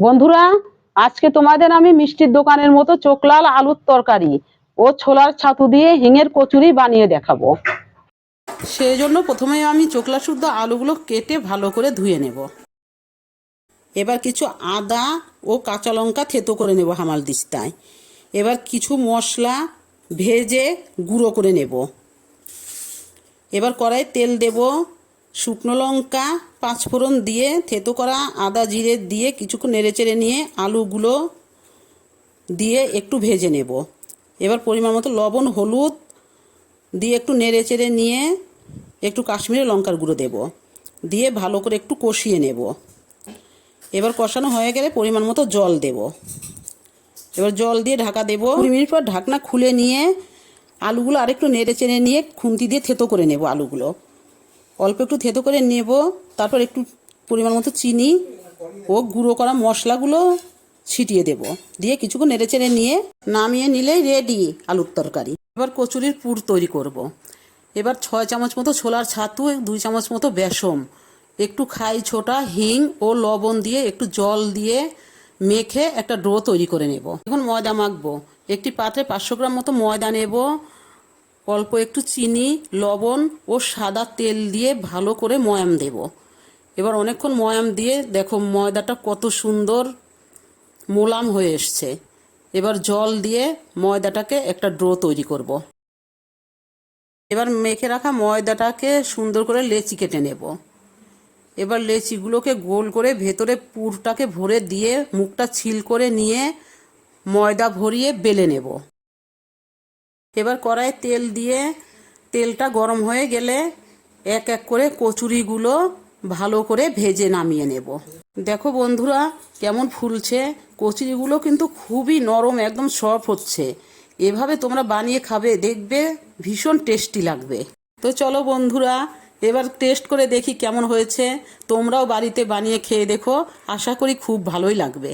বন্ধুরা, আজকে তোমাদের আমি মিষ্টির দোকানের মতো চোখলাল আলুর তরকারি ও ছোলার ছাতু দিয়ে হিঙের কচুরি বানিয়ে দেখাবো। সেই জন্য প্রথমে আমি চোখলা শুদ্ধ আলুগুলো কেটে ভালো করে ধুয়ে নেব। এবার কিছু আদা ও কাঁচা লঙ্কা থেতো করে নেব হামাল দিস্তায়। এবার কিছু মশলা ভেজে গুঁড়ো করে নেব। এবার কড়াই তেল দেব, শুকনো লঙ্কা পাঁচফোড়ন দিয়ে থেতো করা আদা জিরে দিয়ে কিছুক্ষণ নেড়েচেড়ে নিয়ে আলুগুলো দিয়ে একটু ভেজে নেব। এবার পরিমাণ মতো লবণ হলুদ দিয়ে একটু নেড়েচেড়ে নিয়ে একটু কাশ্মীরি লঙ্কার গুঁড়ো দেব, দিয়ে ভালো করে একটু কষিয়ে নেব। এবার কষানো হয়ে গেলে পরিমাণ মতো জল দেব। এবার জল দিয়ে ঢাকা দেব। 2 মিনিট পর ঢাকনা খুলে নিয়ে আলুগুলো আরেকটু নেড়েচেড়ে নিয়ে খুন্তি দিয়ে থেতো করে নেব। আলুগুলো অল্প একটু থেতো করে নেব। তারপর একটু পরিমাণ মতো চিনি ও গুঁড়ো করা মশলাগুলো ছিটিয়ে দেব, দিয়ে কিছুক্ষণ নেড়েচেড়ে নিয়ে নামিয়ে নিলেই রেডি আলুর তরকারি। এবার কচুরির পুর তৈরি করব। এবার 6 চামচ মতো ছোলার ছাতু, 2 চামচ মতো বেসন, একটু খাই ছোটা হিং ও লবণ দিয়ে একটু জল দিয়ে মেখে একটা ডো তৈরি করে নেব। এখন ময়দা মাখবো। একটি পাত্রে 500 গ্রাম মতো ময়দা নেব, অল্প একটু চিনি লবণ ও সাদা তেল দিয়ে ভালো করে ময়াম দেব। এবার অনেকক্ষণ ময়াম দিয়ে দেখো ময়দাটা কত সুন্দর মোলাম হয়ে এসছে। এবার জল দিয়ে ময়দাটাকে একটা ডো তৈরি করব। এবার মেখে রাখা ময়দাটাকে সুন্দর করে লেচি কেটে নেব। এবার লেচিগুলোকে গোল করে ভেতরে পুরটাকে ভরে দিয়ে মুখটা ছিল করে নিয়ে ময়দা ভরিয়ে বেলে নেব। এবার কড়াইয়ে তেল দিয়ে তেলটা গরম হয়ে গেলে এক এক করে কচুরিগুলো ভালো করে ভেজে নামিয়ে নেব। দেখো বন্ধুরা কেমন ফুলছে। কচুরিগুলো কিন্তু খুবই নরম, একদম সফট হচ্ছে। এভাবে তোমরা বানিয়ে খাবে, দেখবে ভীষণ টেস্টি লাগবে। তো চলো বন্ধুরা, এবার টেস্ট করে দেখি কেমন হয়েছে। তোমরাও বাড়িতে বানিয়ে খেয়ে দেখো, আশা করি খুব ভালোই লাগবে।